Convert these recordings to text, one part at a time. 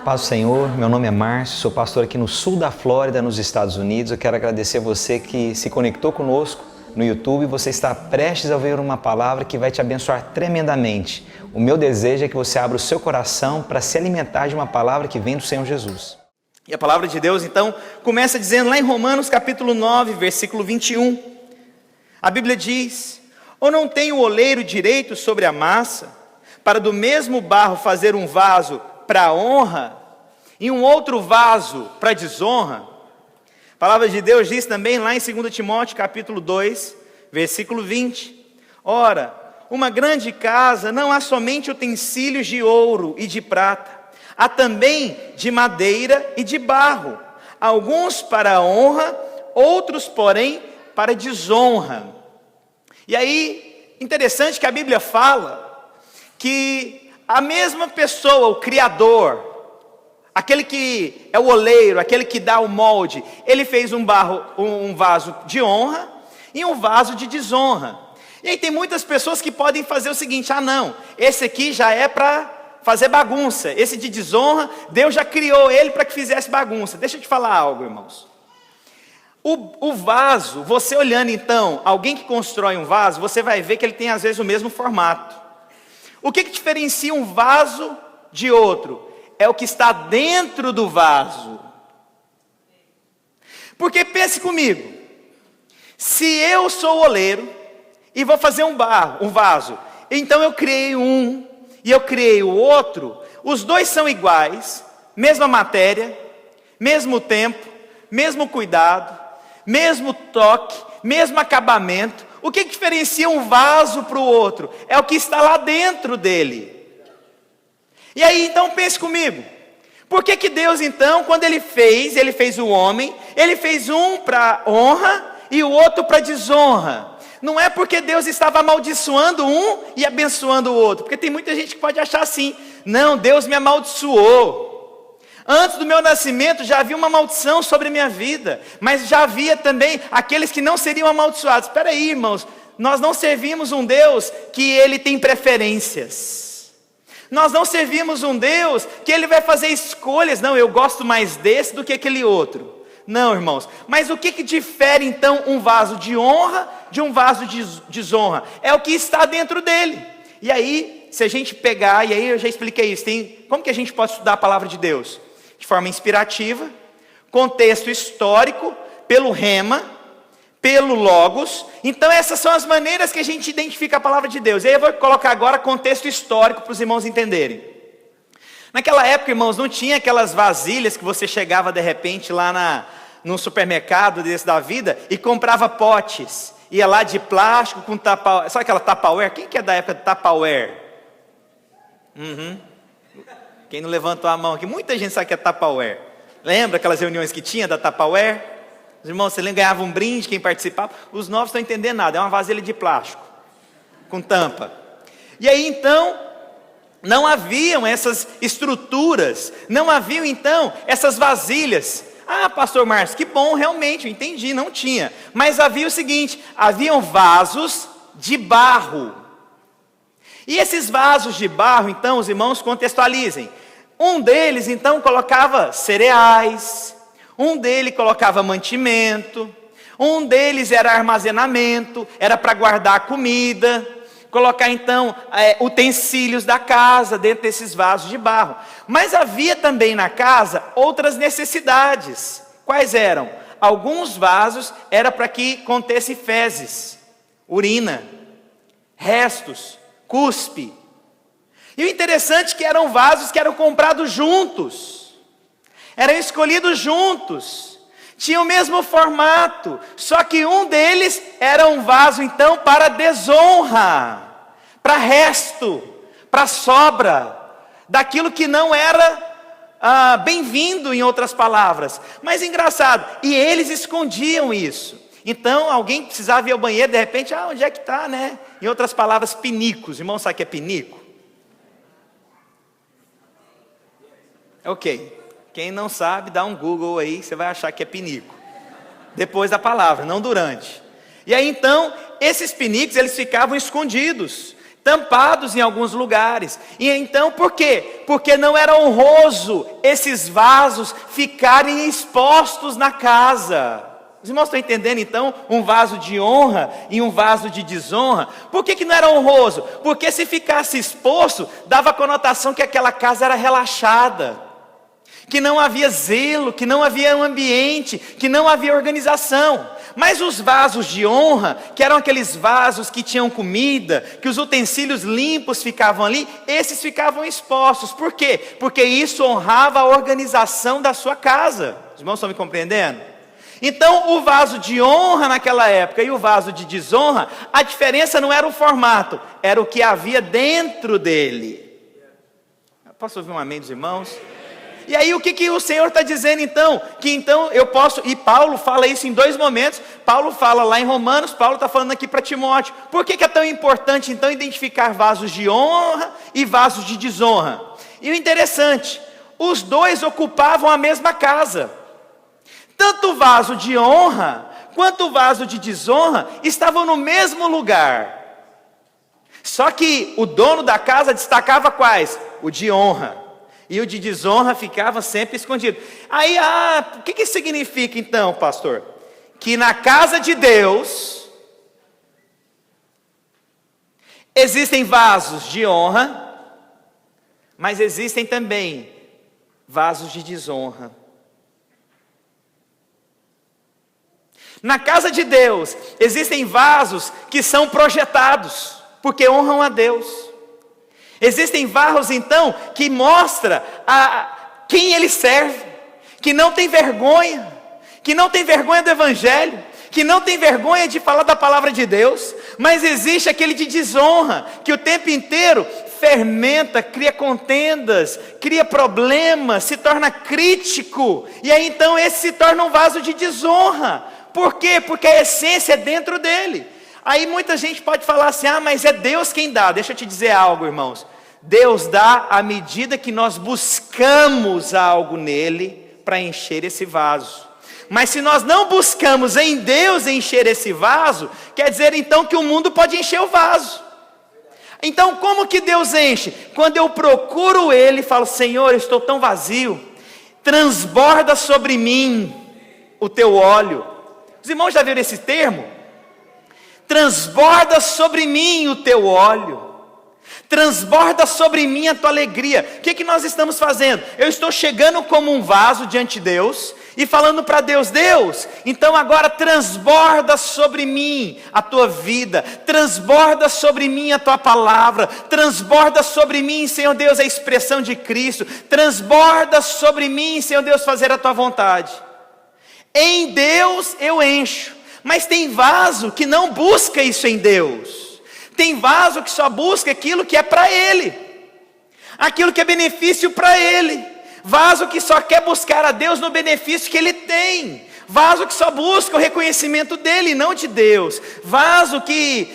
Paz do Senhor, meu nome é Márcio, sou pastor aqui no sul da Flórida, nos Estados Unidos. Eu quero agradecer a você que se conectou conosco no YouTube. Você está prestes a ouvir uma palavra que vai te abençoar tremendamente. O meu desejo é que você abra o seu coração para se alimentar de uma palavra que vem do Senhor Jesus. E a palavra de Deus, então, começa dizendo lá em Romanos capítulo 9, versículo 21. A Bíblia diz: ou não tem o oleiro direito sobre a massa, para do mesmo barro fazer um vaso para honra e um outro vaso para desonra? A palavra de Deus diz também lá em 2 Timóteo capítulo 2, versículo 20. Ora, uma grande casa não há somente utensílios de ouro e de prata, há também de madeira e de barro, alguns para honra, outros, porém, para desonra. E aí, interessante que a Bíblia fala que a mesma pessoa, o Criador, aquele que é o oleiro, aquele que dá o molde, ele fez um vaso de honra e um vaso de desonra. E aí tem muitas pessoas que podem fazer o seguinte: ah não, esse aqui já é para fazer bagunça, esse de desonra, Deus já criou ele para que fizesse bagunça. Deixa eu te falar algo, irmãos. O vaso, você olhando então, alguém que constrói um vaso, você vai ver que ele tem às vezes o mesmo formato. O que diferencia um vaso de outro? É o que está dentro do vaso. Porque pense comigo, se eu sou o oleiro e vou fazer um vaso, então eu criei um e eu criei o outro, os dois são iguais, mesma matéria, mesmo tempo, mesmo cuidado, mesmo toque, mesmo acabamento. O que diferencia um vaso para o outro? É o que está lá dentro dele. E aí então pense comigo, por que Deus então, quando Ele fez o homem, Ele fez um para honra e o outro para desonra? Não é porque Deus estava amaldiçoando um e abençoando o outro, porque tem muita gente que pode achar assim: não, Deus me amaldiçoou. Antes do meu nascimento já havia uma maldição sobre a minha vida, mas já havia também aqueles que não seriam amaldiçoados. Espera aí, irmãos, nós não servimos um Deus que Ele tem preferências. Nós não servimos um Deus que Ele vai fazer escolhas. Não, eu gosto mais desse do que aquele outro. Não, irmãos, mas o que difere então um vaso de honra de um vaso de desonra? É o que está dentro dele. E aí, se a gente pegar, e aí eu já expliquei isso, como que a gente pode estudar a palavra de Deus? De forma inspirativa, contexto histórico, pelo rema, pelo logos. Então essas são as maneiras que a gente identifica a palavra de Deus. E aí eu vou colocar agora contexto histórico para os irmãos entenderem. Naquela época, irmãos, não tinha aquelas vasilhas que você chegava de repente lá num supermercado desse da vida e comprava potes. Ia lá de plástico com Tupperware. Sabe aquela Tupperware? Quem que é da época do Tupperware? Quem não levantou a mão aqui? Muita gente sabe que é Tupperware. Lembra aquelas reuniões que tinha da Tupperware? Os irmãos, você ganhava um brinde, quem participava. Os novos não estão entendendo nada, é uma vasilha de plástico, com tampa. E aí então, não haviam essas estruturas, não haviam então essas vasilhas. Ah, pastor Márcio, que bom, realmente, eu entendi, não tinha. Mas havia o seguinte, haviam vasos de barro. E esses vasos de barro, então, os irmãos contextualizem. Um deles, então, colocava cereais, um deles colocava mantimento, um deles era armazenamento, era para guardar comida, colocar, então, utensílios da casa dentro desses vasos de barro. Mas havia também na casa outras necessidades. Quais eram? Alguns vasos era para que contesse fezes, urina, restos, cuspe. E o interessante é que eram vasos que eram comprados juntos, eram escolhidos juntos, tinham o mesmo formato, só que um deles era um vaso então para desonra, para resto, para sobra, daquilo que não era bem-vindo, em outras palavras. Mas engraçado, e eles escondiam isso. Então, alguém precisava ir ao banheiro, de repente, onde é que está, né? Em outras palavras, pinicos. Irmão, sabe o que é pinico? Ok. Quem não sabe, dá um Google aí, você vai achar que é pinico. Depois da palavra, não durante. E aí, então, esses pinicos, eles ficavam escondidos. tampados em alguns lugares. E então por quê? Porque não era honroso esses vasos ficarem expostos na casa. Os irmãos estão entendendo então um vaso de honra e um vaso de desonra? Por que não era honroso? Porque se ficasse exposto, dava a conotação que aquela casa era relaxada, que não havia zelo, que não havia um ambiente, que não havia organização. Mas os vasos de honra, que eram aqueles vasos que tinham comida, que os utensílios limpos ficavam ali, esses ficavam expostos. Por quê? Porque isso honrava a organização da sua casa. Os irmãos estão me compreendendo? Então o vaso de honra naquela época e o vaso de desonra, a diferença não era o formato, era o que havia dentro dele. Posso ouvir um amém dos irmãos? E aí o que o Senhor está dizendo então? Que então eu posso, e Paulo fala isso em 2 momentos. Paulo fala lá em Romanos, Paulo está falando aqui para Timóteo. Por que é tão importante então identificar vasos de honra e vasos de desonra? E o interessante, os dois ocupavam a mesma casa. Tanto o vaso de honra quanto o vaso de desonra estavam no mesmo lugar. Só que o dono da casa destacava quais? O de honra. E o de desonra ficava sempre escondido. Aí, o que isso significa então, pastor? Que na casa de Deus existem vasos de honra, mas existem também vasos de desonra. Na casa de Deus existem vasos que são projetados, porque honram a Deus. Existem vasos então que mostram quem ele serve, que não tem vergonha do evangelho, que não tem vergonha de falar da palavra de Deus. Mas existe aquele de desonra, que o tempo inteiro fermenta, cria contendas, cria problemas, se torna crítico, e aí então esse se torna um vaso de desonra. Por quê? Porque a essência é dentro dele. Aí muita gente pode falar assim, mas é Deus quem dá. Deixa eu te dizer algo, irmãos. Deus dá à medida que nós buscamos algo nele para encher esse vaso. Mas se nós não buscamos em Deus encher esse vaso, quer dizer então que o mundo pode encher o vaso. Então como que Deus enche? Quando eu procuro Ele e falo, Senhor, eu estou tão vazio, transborda sobre mim o teu óleo. Os irmãos já viram esse termo? Transborda sobre mim o teu óleo, transborda sobre mim a tua alegria. O que nós estamos fazendo? Eu estou chegando como um vaso diante de Deus e falando para Deus, Deus, então agora transborda sobre mim a tua vida, transborda sobre mim a tua palavra, transborda sobre mim, Senhor Deus, a expressão de Cristo, transborda sobre mim, Senhor Deus, fazer a tua vontade. Em Deus eu encho. Mas tem vaso que não busca isso em Deus. Tem vaso que só busca aquilo que é para Ele, aquilo que é benefício para Ele. Vaso que só quer buscar a Deus no benefício que Ele tem. Vaso que só busca o reconhecimento dEle, não de Deus. Vaso que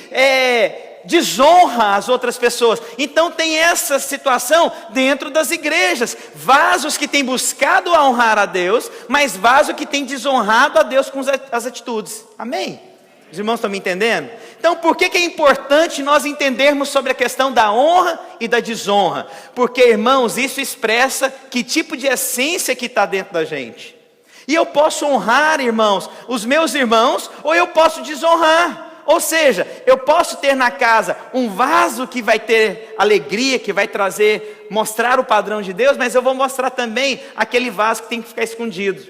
desonra as outras pessoas. Então tem essa situação dentro das igrejas. Vasos que têm buscado a honrar a Deus, mas vaso que tem desonrado a Deus com as atitudes. Amém? Os irmãos estão me entendendo? Então por que é importante nós entendermos sobre a questão da honra e da desonra? Porque, irmãos, isso expressa que tipo de essência que está dentro da gente. E eu posso honrar, irmãos, os meus irmãos, ou eu posso desonrar. Ou seja, eu posso ter na casa um vaso que vai ter alegria, que vai mostrar o padrão de Deus, mas eu vou mostrar também aquele vaso que tem que ficar escondido.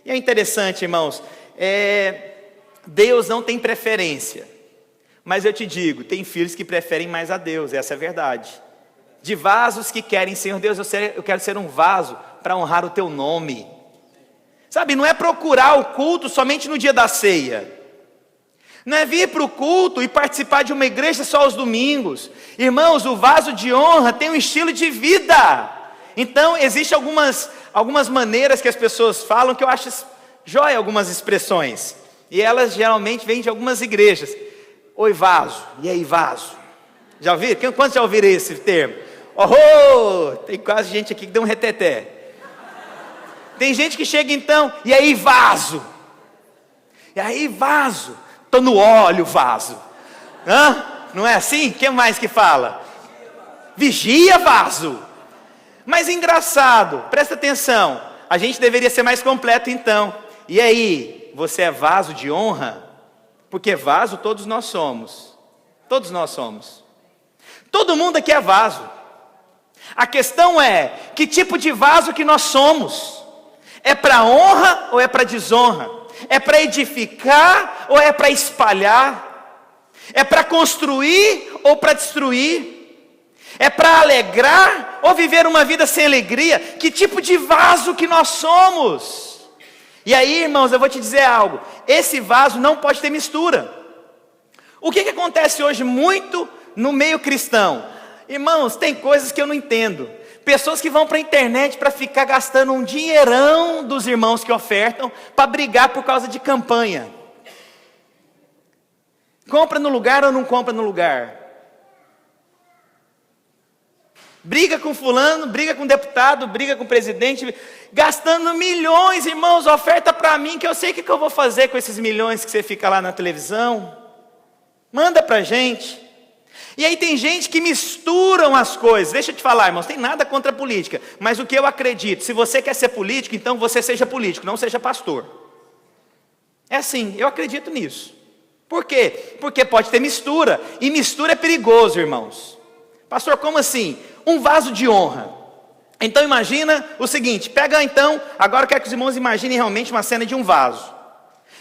E é interessante, irmãos, Deus não tem preferência, mas eu te digo, tem filhos que preferem mais a Deus, essa é a verdade. De vasos que querem, Senhor Deus, eu quero ser um vaso para honrar o teu nome. Sabe, não é procurar o culto somente no dia da ceia. Não é vir para o culto e participar de uma igreja só aos domingos. Irmãos, o vaso de honra tem um estilo de vida. Então, existem algumas maneiras que as pessoas falam que eu acho jóia, algumas expressões. E elas geralmente vêm de algumas igrejas. Oi, vaso. E aí, vaso? Já ouviram? Quantos já ouviram esse termo? Oh, tem quase gente aqui que deu um reteté. Tem gente que chega então, e aí, vaso? E aí, vaso? Estou no óleo, vaso. Não é assim? O que mais que fala? Vigia vaso. Mas engraçado, presta atenção, a gente deveria ser mais completo então. E aí, você é vaso de honra? Porque vaso todos nós somos. Todos nós somos. Todo mundo aqui é vaso. A questão é, que tipo de vaso que nós somos? É para honra ou é para desonra? É para edificar ou é para espalhar? É para construir ou para destruir? É para alegrar ou viver uma vida sem alegria? Que tipo de vaso que nós somos? E aí, irmãos, eu vou te dizer algo. Esse vaso não pode ter mistura. O que acontece hoje muito no meio cristão? Irmãos, tem coisas que eu não entendo. Pessoas que vão para a internet para ficar gastando um dinheirão dos irmãos que ofertam para brigar por causa de campanha. Compra no lugar ou não compra no lugar? Briga com fulano, briga com deputado, briga com presidente, gastando milhões, irmãos, oferta para mim, que eu sei o que eu vou fazer com esses milhões que você fica lá na televisão. Manda para a gente. E aí tem gente que misturam as coisas. Deixa eu te falar, irmãos, tem nada contra a política, mas o que eu acredito, se você quer ser político, então você seja político, não seja pastor. É assim, eu acredito nisso. Por quê? Porque pode ter mistura, e mistura é perigoso, irmãos. Pastor, como assim? Um vaso de honra. Então imagina o seguinte, pega então, agora eu quero que os irmãos imaginem realmente uma cena de um vaso.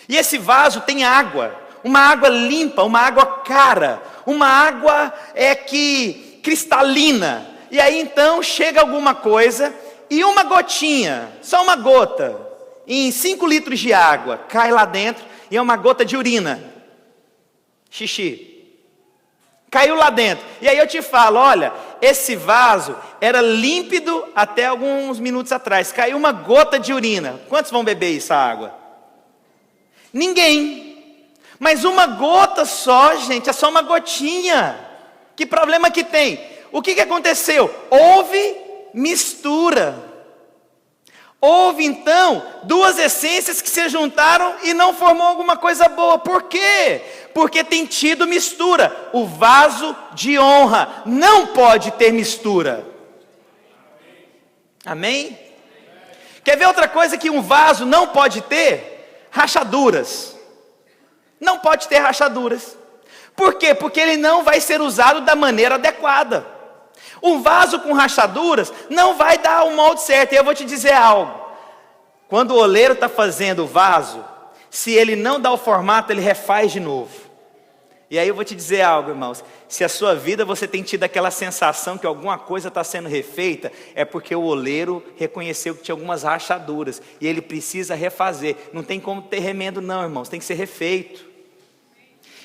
E esse vaso tem água. Uma água limpa, uma água cara, uma água cristalina. E aí então chega alguma coisa e uma gotinha, só uma gota, em 5 litros de água, cai lá dentro e é uma gota de urina. Xixi. Caiu lá dentro. E aí eu te falo, olha, esse vaso era límpido até alguns minutos atrás. Caiu uma gota de urina. Quantos vão beber essa água? Ninguém. Mas uma gota só, gente, é só uma gotinha. Que problema que tem? O que aconteceu? Houve mistura. Houve então 2 essências que se juntaram e não formou alguma coisa boa. Por quê? Porque tem tido mistura. O vaso de honra não pode ter mistura. Amém? Quer ver outra coisa que um vaso não pode ter? Rachaduras. Não pode ter rachaduras. Por quê? Porque ele não vai ser usado da maneira adequada. Um vaso com rachaduras não vai dar o molde certo. E eu vou te dizer algo. Quando o oleiro está fazendo o vaso, se ele não dá o formato, ele refaz de novo. E aí eu vou te dizer algo, irmãos. Se a sua vida você tem tido aquela sensação que alguma coisa está sendo refeita, é porque o oleiro reconheceu que tinha algumas rachaduras. E ele precisa refazer. Não tem como ter remendo não, irmãos. Tem que ser refeito.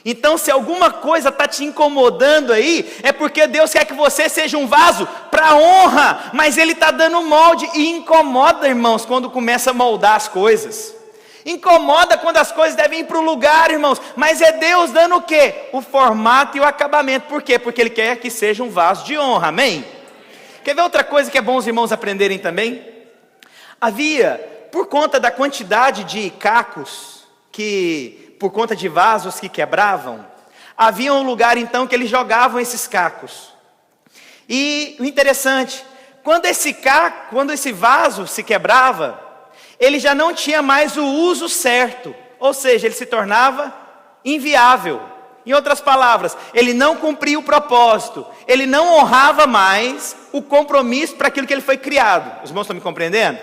Então se alguma coisa está te incomodando aí, é porque Deus quer que você seja um vaso para honra. Mas Ele está dando molde e incomoda, irmãos, quando começa a moldar as coisas. Incomoda quando as coisas devem ir para o lugar, irmãos. Mas é Deus dando o quê? O formato e o acabamento. Por quê? Porque Ele quer que seja um vaso de honra, amém? Quer ver outra coisa que é bom os irmãos aprenderem também? Havia, por conta da quantidade de cacos, por conta de vasos que quebravam, havia um lugar então que eles jogavam esses cacos. E o interessante, quando esse vaso se quebrava, ele já não tinha mais o uso certo, ou seja, ele se tornava inviável. Em outras palavras, ele não cumpria o propósito, ele não honrava mais o compromisso para aquilo que ele foi criado. Os irmãos estão me compreendendo?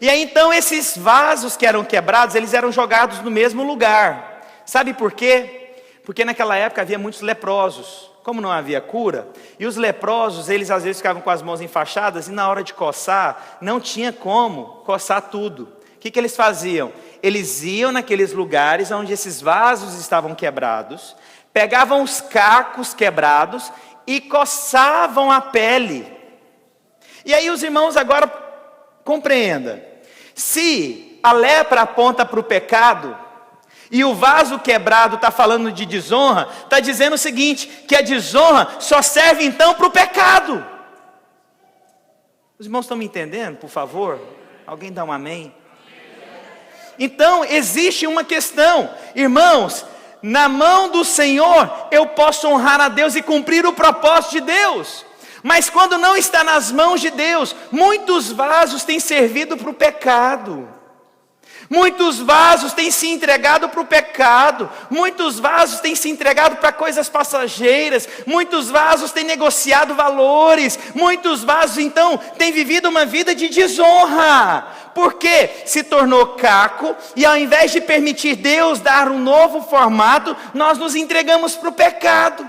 E aí então esses vasos que eram quebrados, eles eram jogados no mesmo lugar. Sabe por quê? Porque naquela época havia muitos leprosos. Como não havia cura, e os leprosos, eles às vezes ficavam com as mãos enfaixadas, e na hora de coçar, não tinha como coçar tudo. O que eles faziam? Eles iam naqueles lugares onde esses vasos estavam quebrados, pegavam os cacos quebrados e coçavam a pele. E aí os irmãos agora compreendam, se a lepra aponta para o pecado, e o vaso quebrado está falando de desonra, está dizendo o seguinte, que a desonra só serve então para o pecado. Os irmãos estão me entendendo, por favor? Alguém dá um amém? Então, existe uma questão, irmãos, Na mão do Senhor eu posso honrar a Deus e cumprir o propósito de Deus. Mas quando não está nas mãos de Deus, muitos vasos têm servido para o pecado. Muitos vasos têm se entregado para o pecado. Muitos vasos têm se entregado para coisas passageiras. Muitos vasos têm negociado valores. Muitos vasos então têm vivido uma vida de desonra. Porque se tornou caco e ao invés de permitir Deus dar um novo formato, nós nos entregamos para o pecado.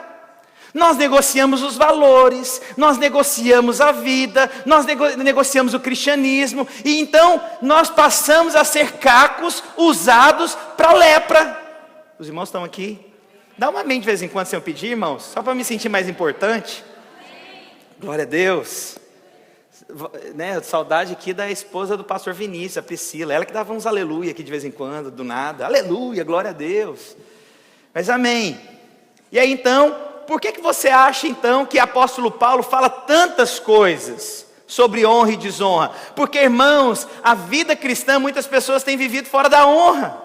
Nós negociamos os valores, nós negociamos a vida, nós negociamos o cristianismo, e então nós passamos a ser cacos usados para lepra. Os irmãos estão aqui? Dá uma amém de vez em quando se eu pedir, irmãos, só para me sentir mais importante. Glória a Deus. Né, saudade aqui da esposa do pastor Vinícius, a Priscila, ela que dava uns aleluia aqui de vez em quando, do nada, aleluia, glória a Deus. Mas amém. E aí então, por que você acha então que o apóstolo Paulo fala tantas coisas sobre honra e desonra? Porque, irmãos, a vida cristã, muitas pessoas têm vivido fora da honra.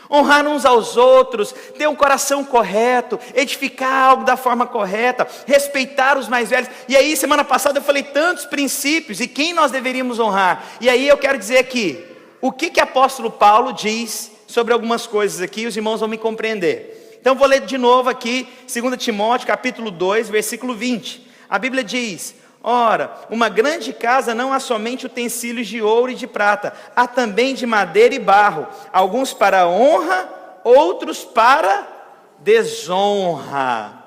Honrar uns aos outros, ter um coração correto, edificar algo da forma correta, respeitar os mais velhos. E aí, semana passada eu falei tantos princípios e quem nós deveríamos honrar. E aí eu quero dizer aqui, o que o apóstolo Paulo diz sobre algumas coisas aqui, os irmãos vão me compreender. Então vou ler de novo aqui, 2 Timóteo capítulo 2, versículo 20. A Bíblia diz: ora, uma grande casa não há somente utensílios de ouro e de prata, há também de madeira e barro, alguns para honra, outros para desonra.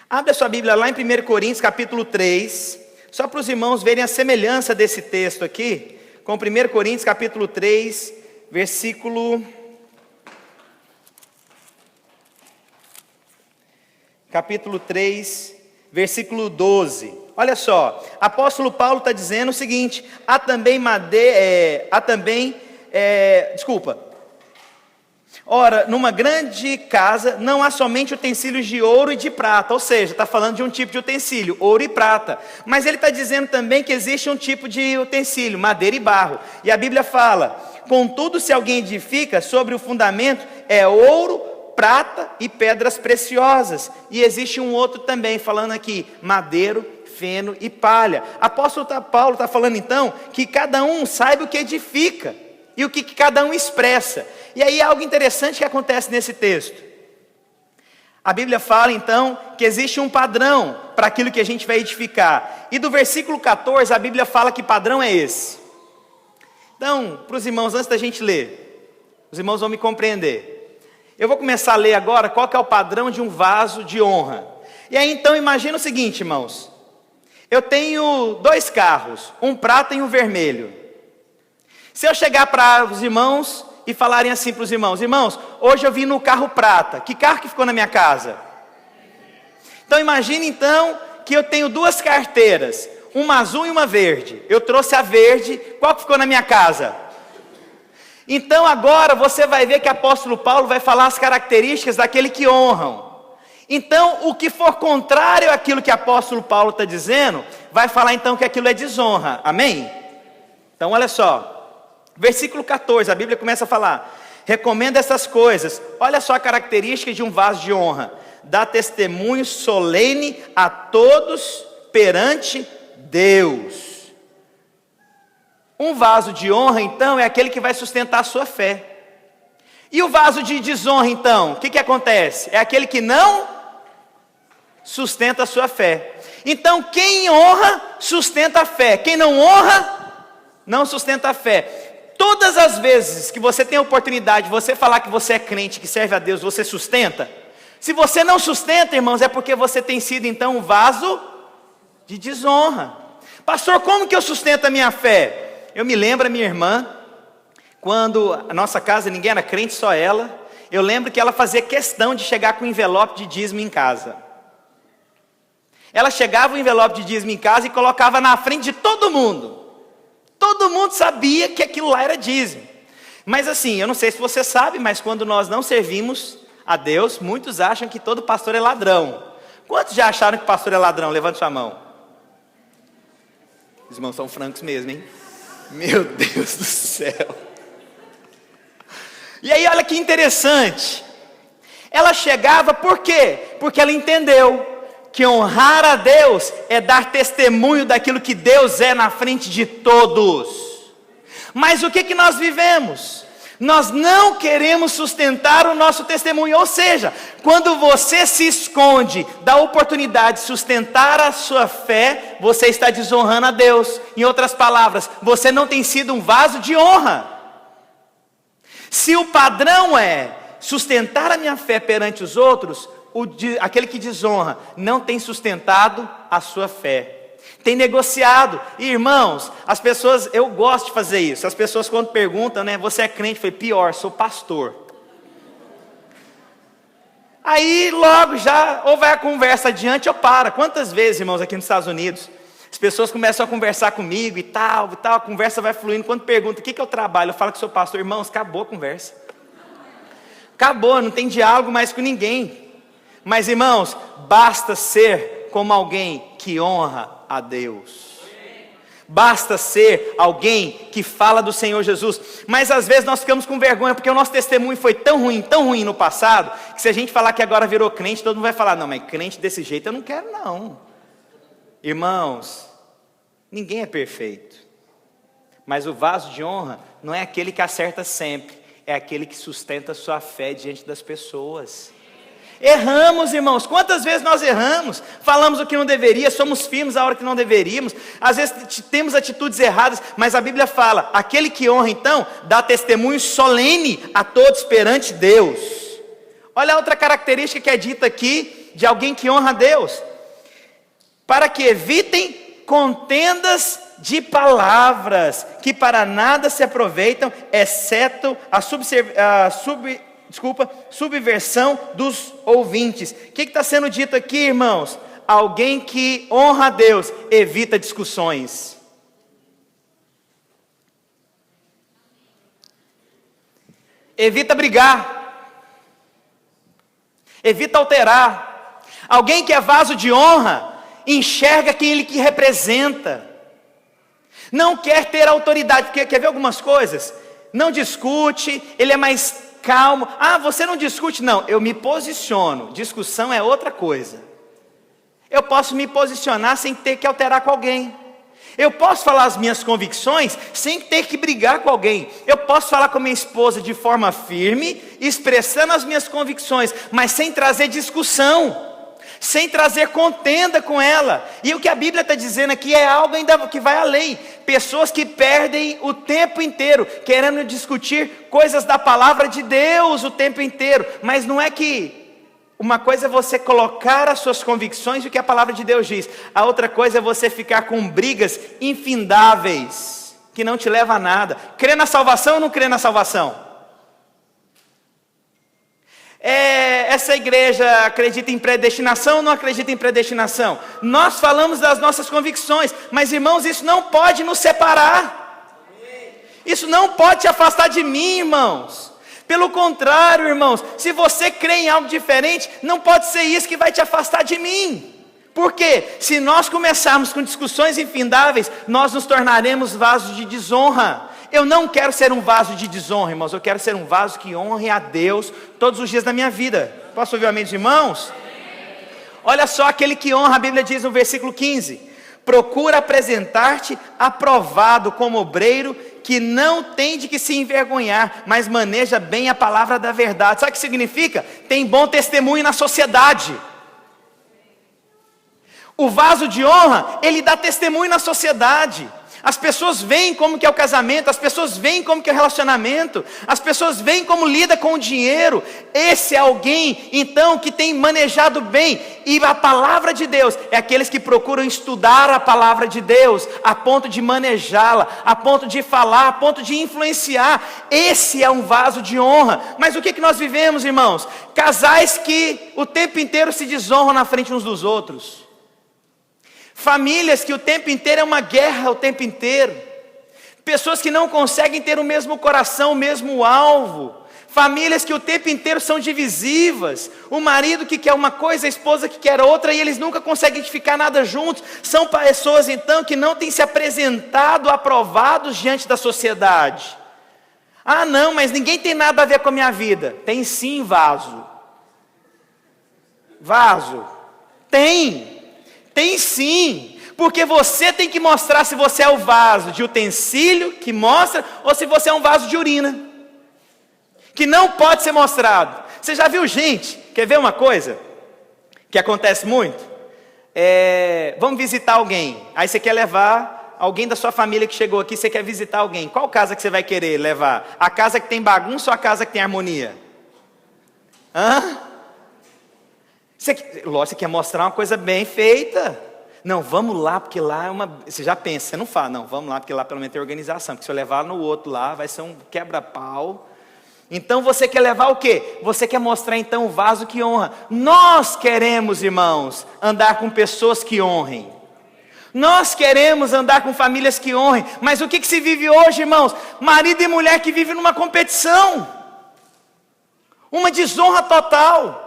Abre a sua Bíblia lá em 1 Coríntios capítulo 3, só para os irmãos verem a semelhança desse texto aqui, com 1 Coríntios capítulo 3, versículo... capítulo 3, versículo 12. Olha só, apóstolo Paulo está dizendo o seguinte: há também ora, numa grande casa não há somente utensílios de ouro e de prata, ou seja, está falando de um tipo de utensílio, ouro e prata, mas ele está dizendo também que existe um tipo de utensílio, madeira e barro, e a Bíblia fala: contudo, se alguém edifica sobre o fundamento, é ouro, prata e pedras preciosas. E existe um outro também, falando aqui, madeiro, feno e palha. Apóstolo Paulo está falando então, que cada um saiba o que edifica, e o que cada um expressa. E aí algo interessante que acontece nesse texto. A Bíblia fala então, que existe um padrão, para aquilo que a gente vai edificar. E do versículo 14, a Bíblia fala que padrão é esse. Então, para os irmãos, antes da gente ler, os irmãos vão me compreender. Eu vou começar a ler agora qual que é o padrão de um vaso de honra. E aí então imagina o seguinte, irmãos. Eu tenho 2 carros, um prata e um vermelho. Se eu chegar para os irmãos e falarem assim para os irmãos: irmãos, hoje eu vim no carro prata. Que carro que ficou na minha casa? Então imagine então que eu tenho 2 carteiras, uma azul e uma verde. Eu trouxe a verde, qual que ficou na minha casa? Então agora você vai ver que o apóstolo Paulo vai falar as características daquele que honram. Então o que for contrário àquilo que o apóstolo Paulo está dizendo, vai falar então que aquilo é desonra, amém? Então olha só, versículo 14, a Bíblia começa a falar: recomenda essas coisas, olha só a característica de um vaso de honra: dá testemunho solene a todos perante Deus. Um vaso de honra, então, é aquele que vai sustentar a sua fé. E o vaso de desonra, então, o que acontece? É aquele que não sustenta a sua fé. Então, quem honra, sustenta a fé. Quem não honra, não sustenta a fé. Todas as vezes que você tem a oportunidade de você falar que você é crente, que serve a Deus, você sustenta. Se você não sustenta, irmãos, é porque você tem sido, então, um vaso de desonra. Pastor, como que eu sustento a minha fé? Eu me lembro, a minha irmã, quando a nossa casa ninguém era crente, só ela. Eu lembro que ela fazia questão de chegar com um envelope de dízimo em casa. Ela chegava o envelope de dízimo em casa e colocava na frente de todo mundo. Todo mundo sabia que aquilo lá era dízimo. Mas assim, eu não sei se você sabe, mas quando nós não servimos a Deus, muitos acham que todo pastor é ladrão. Quantos já acharam que pastor é ladrão? Levante sua mão. Os irmãos são francos mesmo, hein? Meu Deus do céu. E aí olha que interessante. Ela chegava por quê? Porque ela entendeu que honrar a Deus é dar testemunho daquilo que Deus é na frente de todos. Mas o que nós vivemos? Nós não queremos sustentar o nosso testemunho, ou seja, quando você se esconde da oportunidade de sustentar a sua fé, você está desonrando a Deus. Em outras palavras, você não tem sido um vaso de honra. Se o padrão é sustentar a minha fé perante os outros, aquele que desonra não tem sustentado a sua fé. Tem negociado. E, irmãos, as pessoas, eu gosto de fazer isso. As pessoas quando perguntam, né, você é crente? Eu falei, pior, sou pastor. Aí logo já, ou vai a conversa adiante ou para. Quantas vezes, irmãos, aqui nos Estados Unidos, as pessoas começam a conversar comigo e tal, a conversa vai fluindo. Quando perguntam, o que eu trabalho? Eu falo que sou pastor. Irmãos, acabou a conversa. Acabou, não tem diálogo mais com ninguém. Mas, irmãos, basta ser como alguém que honra a Deus. Basta ser alguém que fala do Senhor Jesus. Mas às vezes nós ficamos com vergonha, porque o nosso testemunho foi tão ruim no passado, que se a gente falar que agora virou crente, todo mundo vai falar, não, mas crente desse jeito eu não quero não. Irmãos, ninguém é perfeito. Mas o vaso de honra não é aquele que acerta sempre, é aquele que sustenta a sua fé diante das pessoas. Erramos, irmãos, quantas vezes nós erramos, falamos o que não deveria, somos firmes a hora que não deveríamos, às vezes temos atitudes erradas, mas a Bíblia fala, aquele que honra então, dá testemunho solene a todos perante Deus. Olha a outra característica que é dita aqui, de alguém que honra a Deus, para que evitem contendas de palavras, que para nada se aproveitam, exceto a subversão dos ouvintes. O que está sendo dito aqui, irmãos? Alguém que honra a Deus evita discussões. Evita brigar. Evita alterar. Alguém que é vaso de honra enxerga quem ele que representa. Não quer ter autoridade, porque quer ver algumas coisas? Não discute, ele é mais calmo. Ah, você não discute? Não, eu me posiciono. Discussão é outra coisa. Eu posso me posicionar sem ter que alterar com alguém. Eu posso falar as minhas convicções sem ter que brigar com alguém. Eu posso falar com minha esposa de forma firme, expressando as minhas convicções, mas sem trazer discussão, sem trazer contenda com ela. E o que a Bíblia está dizendo aqui é algo ainda que vai além. Pessoas que perdem o tempo inteiro querendo discutir coisas da palavra de Deus o tempo inteiro. Mas não é que uma coisa é você colocar as suas convicções e o que a palavra de Deus diz. A outra coisa é você ficar com brigas infindáveis, que não te leva a nada. Crê na salvação ou não crê na salvação? Essa igreja acredita em predestinação ou não acredita em predestinação? Nós falamos das nossas convicções, mas irmãos, isso não pode nos separar. Isso não pode te afastar de mim, irmãos. Pelo contrário, irmãos, se você crê em algo diferente, não pode ser isso que vai te afastar de mim. Por quê? Se nós começarmos com discussões infindáveis, nós nos tornaremos vasos de desonra. Eu não quero ser um vaso de desonra, irmãos. Eu quero ser um vaso que honre a Deus todos os dias da minha vida. Posso ouvir amém dos irmãos? Olha só, aquele que honra, a Bíblia diz no versículo 15: procura apresentar-te aprovado como obreiro, que não tem de que se envergonhar, mas maneja bem a palavra da verdade. Sabe o que significa? Tem bom testemunho na sociedade. O vaso de honra, ele dá testemunho na sociedade. As pessoas veem como que é o casamento, as pessoas veem como que é o relacionamento, as pessoas veem como lida com o dinheiro. Esse é alguém, então, que tem manejado bem. E a palavra de Deus é aqueles que procuram estudar a palavra de Deus, a ponto de manejá-la, a ponto de falar, a ponto de influenciar. Esse é um vaso de honra. Mas o que nós vivemos, irmãos? Casais que o tempo inteiro se desonram na frente uns dos outros. Famílias que o tempo inteiro é uma guerra o tempo inteiro. Pessoas que não conseguem ter o mesmo coração, o mesmo alvo. Famílias que o tempo inteiro são divisivas. O marido que quer uma coisa, a esposa que quer outra, e eles nunca conseguem edificar nada juntos. São pessoas então que não têm se apresentado aprovados diante da sociedade. Ah não, mas ninguém tem nada a ver com a minha vida. Tem sim, vaso. vaso? Tem sim. Porque você tem que mostrar se você é o vaso de utensílio que mostra, ou se você é um vaso de urina, que não pode ser mostrado. Você já viu gente, quer ver uma coisa que acontece muito? Vamos visitar alguém, aí você quer levar alguém da sua família que chegou aqui, você quer visitar alguém. Qual casa que você vai querer levar? A casa que tem bagunça ou a casa que tem harmonia? Lógico, você quer mostrar uma coisa bem feita. Não, vamos lá, porque lá é uma... Você já pensa, você não fala, não, vamos lá, porque lá pelo menos tem organização. Porque se eu levar no outro lá, vai ser um quebra-pau. Então você quer levar o quê? Você quer mostrar então o vaso que honra. Nós queremos, irmãos, andar com pessoas que honrem. Nós queremos andar com famílias que honrem. Mas o que se vive hoje, irmãos? Marido e mulher que vivem numa competição. Uma desonra total.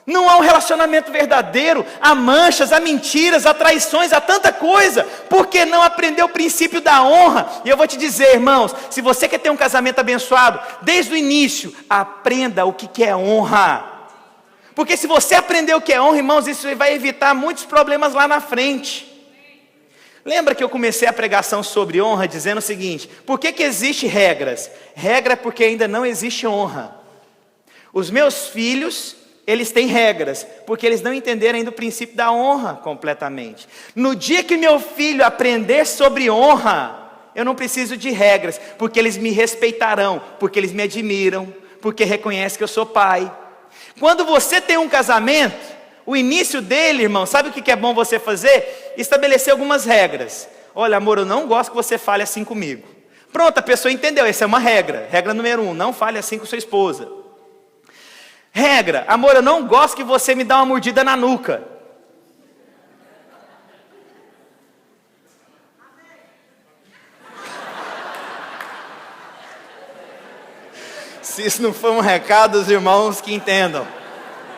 Não há um relacionamento verdadeiro, há manchas, há mentiras, há traições, há tanta coisa, porque não aprendeu o princípio da honra. E eu vou te dizer, irmãos, se você quer ter um casamento abençoado, desde o início, aprenda o que é honra. Porque se você aprender o que é honra, irmãos, isso vai evitar muitos problemas lá na frente. Lembra que eu comecei a pregação sobre honra dizendo o seguinte: por que existe regras? Regra é porque ainda não existe honra. Os meus filhos, eles têm regras, porque eles não entenderam ainda o princípio da honra completamente. No dia que meu filho aprender sobre honra, eu não preciso de regras, porque eles me respeitarão, porque eles me admiram, porque reconhecem que eu sou pai. Quando você tem um casamento, o início dele, irmão, sabe o que é bom você fazer? Estabelecer algumas regras. Olha, amor, eu não gosto que você fale assim comigo. Pronto, a pessoa entendeu, essa é uma regra. Regra número 1, não fale assim com sua esposa. Regra, amor, eu não gosto que você me dá uma mordida na nuca. Se isso não for um recado, os irmãos que entendam.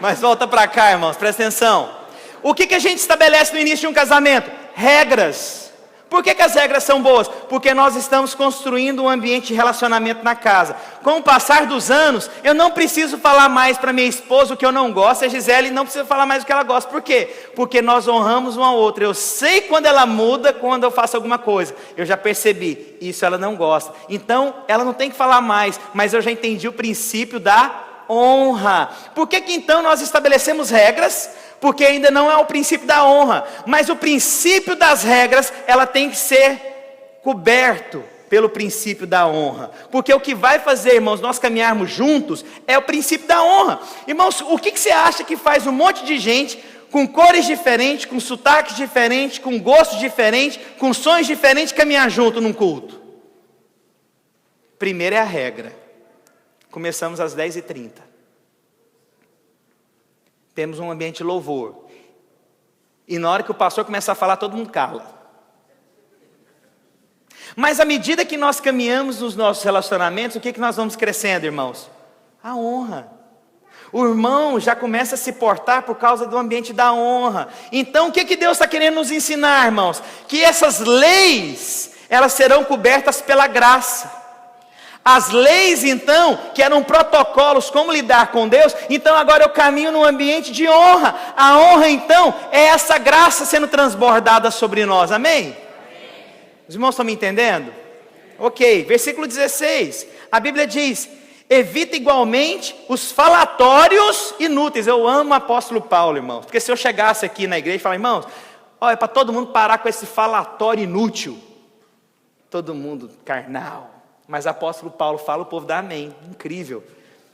Mas volta para cá, irmãos, presta atenção. O que a gente estabelece no início de um casamento? Regras. Por que as regras são boas? Porque nós estamos construindo um ambiente de relacionamento na casa. Com o passar dos anos, eu não preciso falar mais para minha esposa o que eu não gosto, a Gisele não precisa falar mais o que ela gosta. Por quê? Porque nós honramos um ao outro. Eu sei quando ela muda, quando eu faço alguma coisa. Eu já percebi, isso ela não gosta. Então, ela não tem que falar mais, mas eu já entendi o princípio da honra. Por que então nós estabelecemos regras? Porque ainda não é o princípio da honra, mas o princípio das regras, ela tem que ser coberto pelo princípio da honra, porque o que vai fazer, irmãos, nós caminharmos juntos, é o princípio da honra. Irmãos, o que você acha que faz um monte de gente, com cores diferentes, com sotaques diferentes, com gostos diferentes, com sonhos diferentes, caminhar junto num culto? Primeiro é a regra. Começamos às 10h30. Temos um ambiente de louvor. E na hora que o pastor começa a falar, todo mundo cala. Mas à medida que nós caminhamos nos nossos relacionamentos, o que nós vamos crescendo, irmãos? A honra. O irmão já começa a se portar por causa do ambiente da honra. Então o que Deus está querendo nos ensinar, irmãos? Que essas leis, elas serão cobertas pela graça. As leis, então, que eram protocolos, como lidar com Deus, então agora eu caminho num ambiente de honra. A honra, então, é essa graça sendo transbordada sobre nós, amém? Os irmãos estão me entendendo? Ok, versículo 16, a Bíblia diz: evita igualmente os falatórios inúteis. Eu amo o apóstolo Paulo, irmãos, porque se eu chegasse aqui na igreja e falar, irmãos, olha, para todo mundo parar com esse falatório inútil, todo mundo carnal. Mas o apóstolo Paulo fala, o povo dá amém, incrível.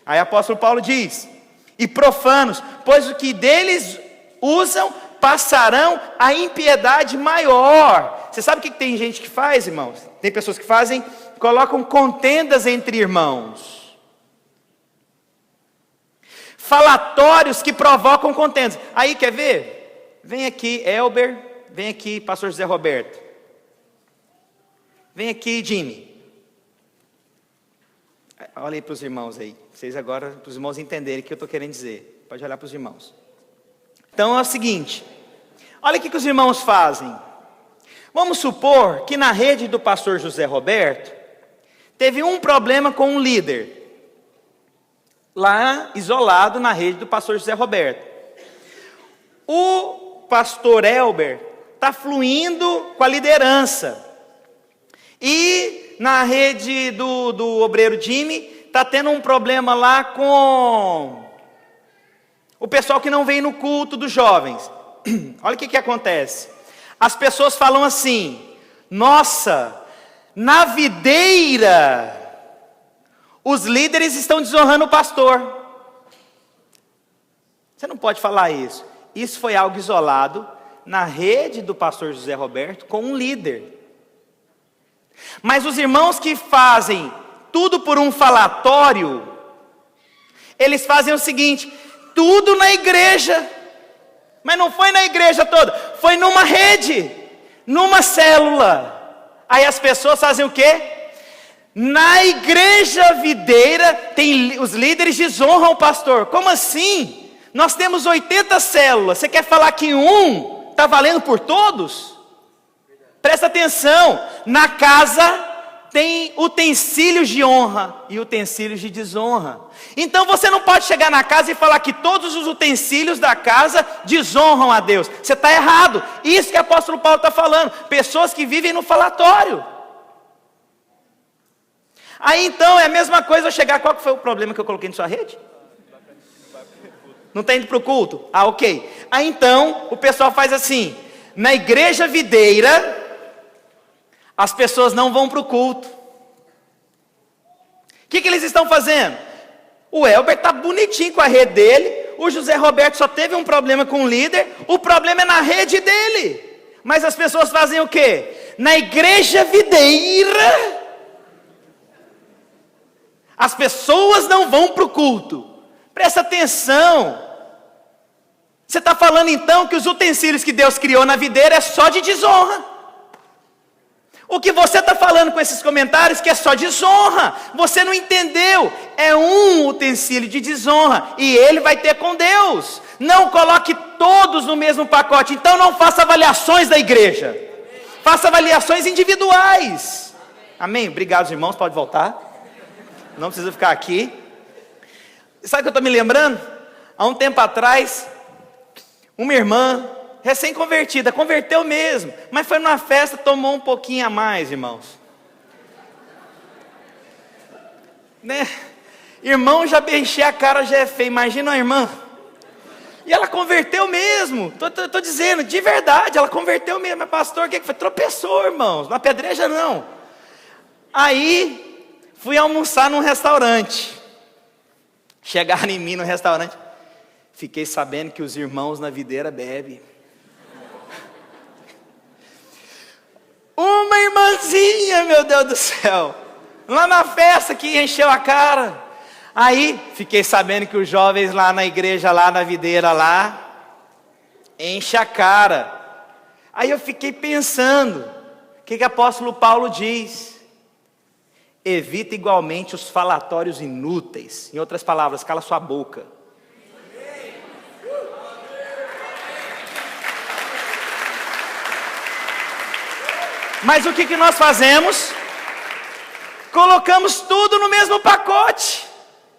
Aí o apóstolo Paulo diz: e profanos, pois o que deles usam, passarão a impiedade maior. Você sabe o que tem gente que faz, irmãos? Tem pessoas que fazem, colocam contendas entre irmãos. Falatórios que provocam contendas. Aí, quer ver? Vem aqui, Elber, vem aqui, pastor José Roberto. Vem aqui, Jimmy. Olha aí para os irmãos aí, vocês agora, para os irmãos entenderem o que eu estou querendo dizer. Pode olhar para os irmãos. Então é o seguinte, olha o que os irmãos fazem. Vamos supor que na rede do pastor José Roberto, teve um problema com um líder, lá isolado na rede do pastor José Roberto. O pastor Elber está fluindo com a liderança. E na rede do obreiro Jimmy, está tendo um problema lá com o pessoal que não vem no culto dos jovens. Olha o que acontece. As pessoas falam assim: nossa, na videira, os líderes estão desonrando o pastor. Você não pode falar isso. Isso foi algo isolado na rede do pastor José Roberto com um líder. Mas os irmãos que fazem tudo por um falatório, eles fazem o seguinte: tudo na igreja, mas não foi na igreja toda, foi numa rede, numa célula. Aí as pessoas fazem o quê? Na igreja videira, os líderes desonram o pastor. Como assim? Nós temos 80 células, você quer falar que um está valendo por todos? Presta atenção, na casa tem utensílios de honra e utensílios de desonra. Então você não pode chegar na casa e falar que todos os utensílios da casa desonram a Deus. Você está errado. Isso que o apóstolo Paulo está falando. Pessoas que vivem no falatório. Aí então é a mesma coisa eu chegar. Qual que foi o problema que eu coloquei na sua rede? Não está indo para o culto? Ah, ok. Aí então o pessoal faz assim: na igreja videira, as pessoas não vão para o culto. O que eles estão fazendo? O Elber está bonitinho com a rede dele. O José Roberto só teve um problema com o líder. O problema é na rede dele. Mas as pessoas fazem o quê? Na igreja videira, as pessoas não vão para o culto. Presta atenção. Você está falando então que os utensílios que Deus criou na videira é só de desonra. O que você está falando com esses comentários que é só desonra, você não entendeu. É um utensílio de desonra e ele vai ter com Deus. Não coloque todos no mesmo pacote. Então não faça avaliações da igreja, faça avaliações individuais. Amém? Obrigado, irmãos, pode voltar. Não precisa ficar aqui. Sabe o que eu estou me lembrando? Há um tempo atrás, uma irmã recém-convertida, converteu mesmo, mas foi numa festa, tomou um pouquinho a mais, irmãos. Né? Irmão, já encher a cara já é feio, imagina a irmã. E ela converteu mesmo, estou dizendo, de verdade, ela converteu mesmo. Mas pastor, o que foi? Tropeçou, irmãos, na pedreja não. Aí, fui almoçar num restaurante. Chegaram em mim no restaurante, fiquei sabendo que os irmãos na videira bebem. Uma irmãzinha, meu Deus do céu, lá na festa que encheu a cara. Aí, fiquei sabendo que os jovens lá na igreja, lá na videira lá, enche a cara. Aí eu fiquei pensando, o que o apóstolo Paulo diz? Evita igualmente os falatórios inúteis. Em outras palavras, cala sua boca. Mas o que nós fazemos? Colocamos tudo no mesmo pacote.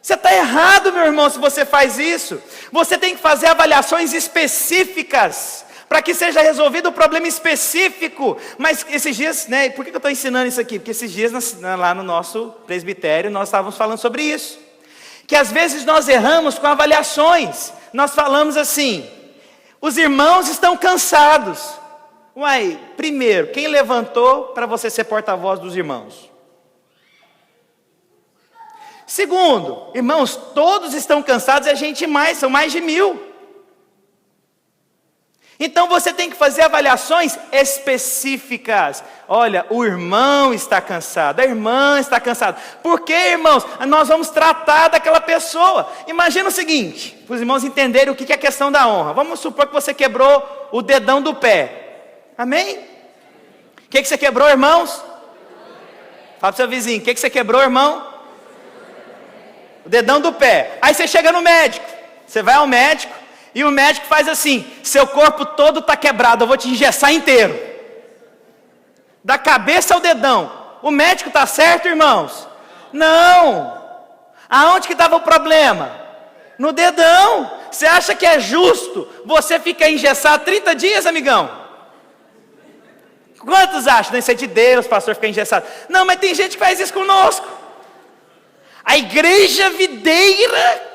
Você está errado, meu irmão, se você faz isso. Você tem que fazer avaliações específicas, para que seja resolvido o problema específico. Mas esses dias, né, por que eu estou ensinando isso aqui? Porque esses dias lá no nosso presbitério, nós estávamos falando sobre isso. Que às vezes nós erramos com avaliações. Nós falamos assim: os irmãos estão cansados. Uai, primeiro, quem levantou para você ser porta-voz dos irmãos? Segundo, irmãos, todos estão cansados e a gente mais, são mais de 1000. Então você tem que fazer avaliações específicas. Olha, o irmão está cansado, a irmã está cansada. Por quê, irmãos? Nós vamos tratar daquela pessoa. Imagina o seguinte, para os irmãos entenderem o que é a questão da honra. Vamos supor que você quebrou o dedão do pé. Amém? O que você quebrou, irmãos? Fala para o seu vizinho, o que você quebrou, irmão? O dedão do pé. Aí você chega no médico. Você vai ao médico e o médico faz assim: seu corpo todo está quebrado, eu vou te engessar inteiro. Da cabeça ao dedão. O médico está certo, irmãos? Não. Aonde que estava o problema? No dedão. você acha que é justo você ficar engessado 30 dias, amigão? Quantos acham? Isso é de Deus, pastor, ficar engessado. Não, mas tem gente que faz isso conosco. A igreja videira.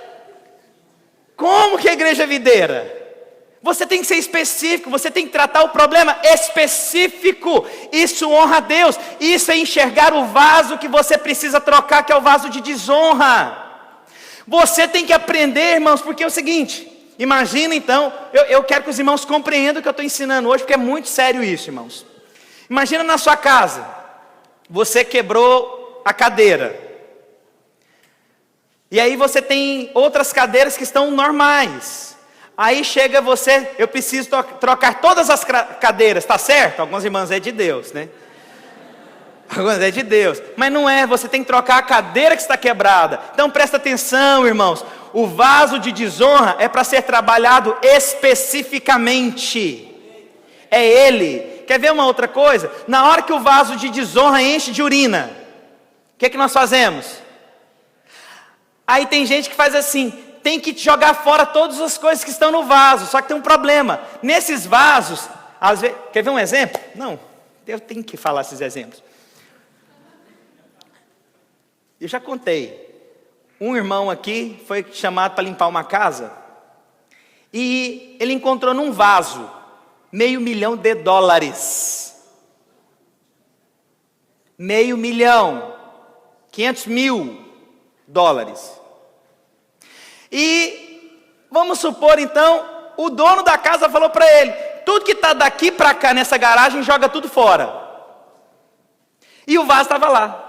Como que é a igreja videira? Você tem que ser específico, você tem que tratar o problema específico. Isso honra a Deus. Isso é enxergar o vaso que você precisa trocar, que é o vaso de desonra. Você tem que aprender, irmãos, porque é o seguinte, imagina então, eu quero que os irmãos compreendam o que eu estou ensinando hoje, porque é muito sério isso, irmãos. Imagina na sua casa, você quebrou a cadeira, e aí você tem outras cadeiras que estão normais, aí chega você, eu preciso trocar todas as cadeiras, está certo? Algumas irmãs é de Deus, né? Algumas é de Deus, mas não é, você tem que trocar a cadeira que está quebrada. Então presta atenção, irmãos, o vaso de desonra é para ser trabalhado especificamente, é ele. Quer ver uma outra coisa? Na hora que o vaso de desonra enche de urina, o que nós fazemos? Aí tem gente que faz assim, tem que jogar fora todas as coisas que estão no vaso, só que tem um problema, nesses vasos, às vezes, quer ver um exemplo? Não, eu tenho que falar esses exemplos. Eu já contei, um irmão aqui foi chamado para limpar uma casa, e ele encontrou num vaso, $500 mil. $500 mil, $500 mil. E vamos supor então, o dono da casa falou para ele, tudo que está daqui para cá nessa garagem, joga tudo fora. E o vaso estava lá.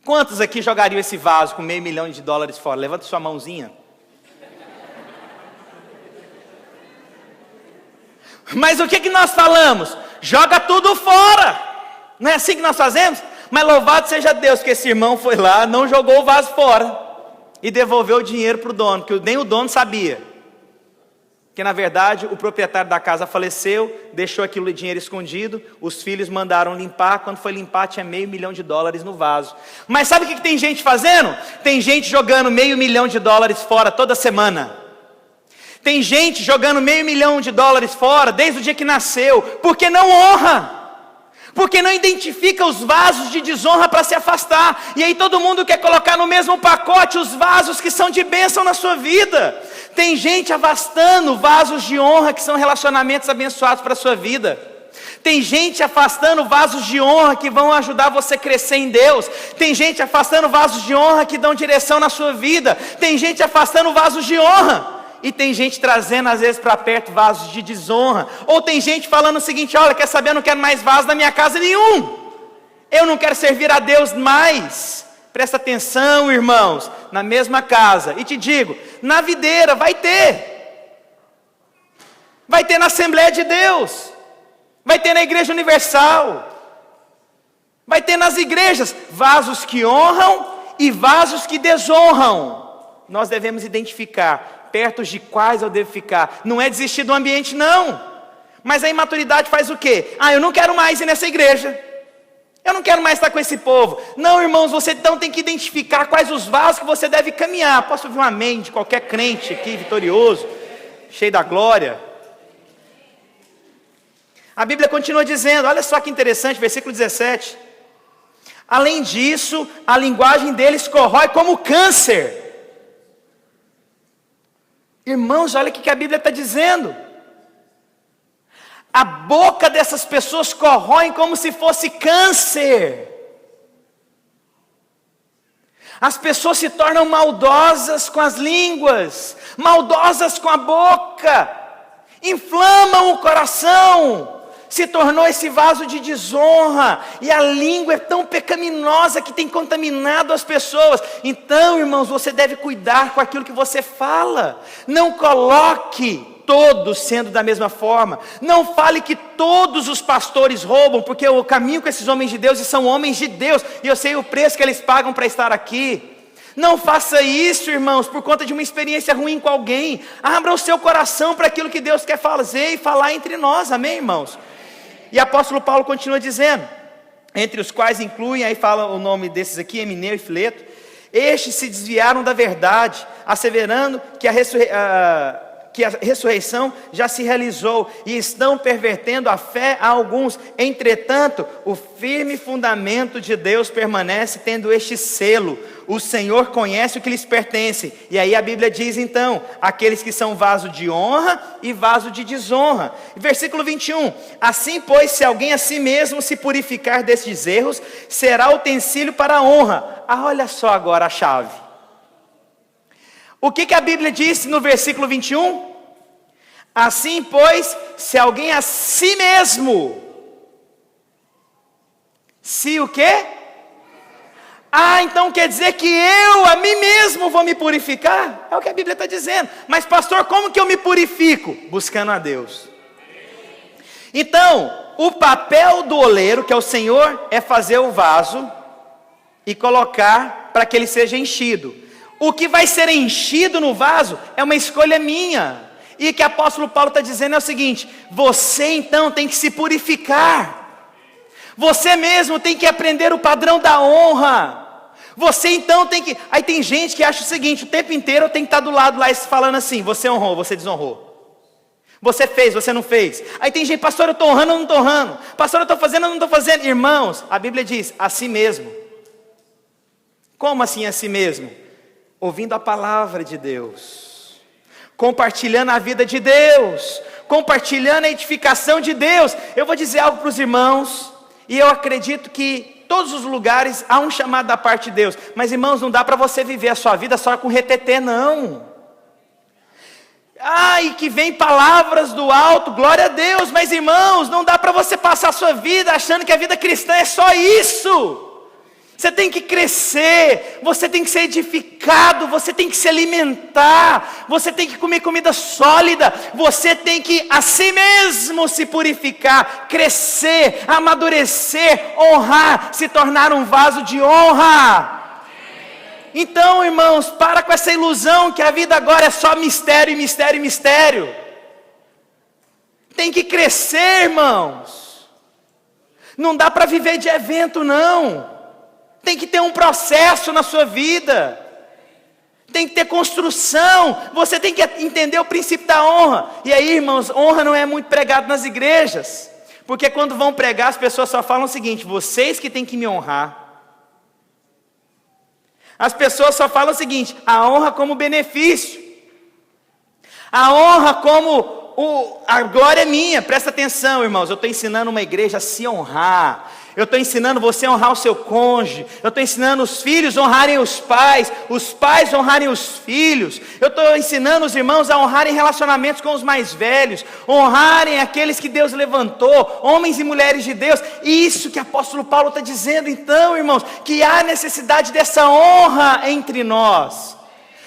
Quantos aqui jogariam esse vaso com $500 mil fora? Levanta sua mãozinha. Mas o que nós falamos? Joga tudo fora. Não é assim que nós fazemos? Mas louvado seja Deus que esse irmão foi lá, não jogou o vaso fora e devolveu o dinheiro para o dono, que nem o dono sabia. Que na verdade o proprietário da casa faleceu, deixou aquilo de dinheiro escondido, os filhos mandaram limpar, quando foi limpar tinha $500 mil no vaso. Mas sabe o que tem gente fazendo? Tem gente jogando $500 mil fora toda semana. Tem gente jogando $500 mil fora desde o dia que nasceu, porque não honra. Porque não identifica os vasos de desonra para se afastar. E aí todo mundo quer colocar no mesmo pacote os vasos que são de bênção na sua vida. Tem gente afastando vasos de honra que são relacionamentos abençoados para a sua vida. Tem gente afastando vasos de honra que vão ajudar você a crescer em Deus. Tem gente afastando vasos de honra que dão direção na sua vida. Tem gente afastando vasos de honra. E tem gente trazendo às vezes para perto vasos de desonra. Ou tem gente falando o seguinte, olha, quer saber, eu não quero mais vaso na minha casa nenhum. Eu não quero servir a Deus mais. Presta atenção, irmãos, na mesma casa. E te digo, na videira vai ter. Vai ter na Assembleia de Deus. Vai ter na Igreja Universal. Vai ter nas igrejas vasos que honram e vasos que desonram. Nós devemos identificar perto de quais eu devo ficar. Não é desistir do ambiente, não. Mas a imaturidade faz o quê? Eu não quero mais ir nessa igreja. Eu não quero mais estar com esse povo. Não, irmãos, você então tem que identificar quais os vasos que você deve caminhar. Posso ouvir um amém de qualquer crente aqui, vitorioso, cheio da glória? A Bíblia continua dizendo, olha só que interessante, versículo 17. Além disso, a linguagem deles corrói como câncer. Irmãos, olha o que a Bíblia está dizendo. A boca dessas pessoas corrói como se fosse câncer. As pessoas se tornam maldosas com as línguas, maldosas com a boca, inflamam o coração. Se tornou esse vaso de desonra, e a língua é tão pecaminosa que tem contaminado as pessoas. Então, irmãos, você deve cuidar com aquilo que você fala. Não coloque todos sendo da mesma forma. Não fale que todos os pastores roubam, porque eu caminho com esses homens de Deus e são homens de Deus, e eu sei o preço que eles pagam para estar aqui. Não faça isso, irmãos, por conta de uma experiência ruim com alguém. Abra o seu coração para aquilo que Deus quer fazer e falar entre nós, amém, irmãos? E o apóstolo Paulo continua dizendo, entre os quais incluem, aí fala o nome desses aqui, Emineu e Fileto, Estes se desviaram da verdade, asseverando que a ressurreição já se realizou, e estão pervertendo a fé a alguns. Entretanto, o firme fundamento de Deus permanece, tendo este selo: o Senhor conhece o que lhes pertence. E aí a Bíblia diz então, aqueles que são vaso de honra e vaso de desonra. Versículo 21, assim pois, se alguém a si mesmo se purificar destes erros, será utensílio para a honra. Olha só agora a chave. O que a Bíblia disse no versículo 21? Assim pois, se alguém a si mesmo, se o quê? Então quer dizer que eu, a mim mesmo, vou me purificar? É o que a Bíblia está dizendo. Mas pastor, como que eu me purifico? Buscando a Deus. Então, o papel do oleiro, que é o Senhor, é fazer o vaso e colocar para que ele seja enchido. O que vai ser enchido no vaso é uma escolha minha. E o que o apóstolo Paulo está dizendo é o seguinte: você então tem que se purificar. Você mesmo tem que aprender o padrão da honra. Você então tem que... Aí tem gente que acha o seguinte: o tempo inteiro eu tenho que estar do lado lá falando assim: você honrou, você desonrou. Você fez, você não fez. Aí tem gente: pastor, eu estou honrando ou não estou honrando? Pastor, eu estou fazendo ou não estou fazendo? Irmãos, a Bíblia diz: a si mesmo. Como assim a si mesmo? Ouvindo a palavra de Deus, compartilhando a vida de Deus, compartilhando a edificação de Deus. Eu vou dizer algo para os irmãos, e eu acredito que em todos os lugares há um chamado da parte de Deus. Mas irmãos, não dá para você viver a sua vida só com retetê, não. E que vem palavras do alto, glória a Deus. Mas irmãos, não dá para você passar a sua vida achando que a vida cristã é só isso. Você tem que crescer, você tem que ser edificado, você tem que se alimentar, você tem que comer comida sólida, você tem que a si mesmo se purificar, crescer, amadurecer, honrar, se tornar um vaso de honra. Então, irmãos, para com essa ilusão que a vida agora é só mistério, mistério, mistério. Tem que crescer, irmãos. Não dá para viver de evento, não. Tem que ter um processo na sua vida. Tem que ter construção. Você tem que entender o princípio da honra. E aí, irmãos, honra não é muito pregado nas igrejas. Porque quando vão pregar, as pessoas só falam o seguinte: vocês que têm que me honrar. As pessoas só falam o seguinte: a honra como benefício. A honra como a glória é minha. Presta atenção, irmãos. Eu estou ensinando uma igreja a se honrar. Eu estou ensinando você a honrar o seu cônjuge. Eu estou ensinando os filhos a honrarem os pais a honrarem os filhos. Eu estou ensinando os irmãos a honrarem relacionamentos com os mais velhos, honrarem aqueles que Deus levantou, homens e mulheres de Deus. Isso que o apóstolo Paulo está dizendo então, irmãos, que há necessidade dessa honra entre nós.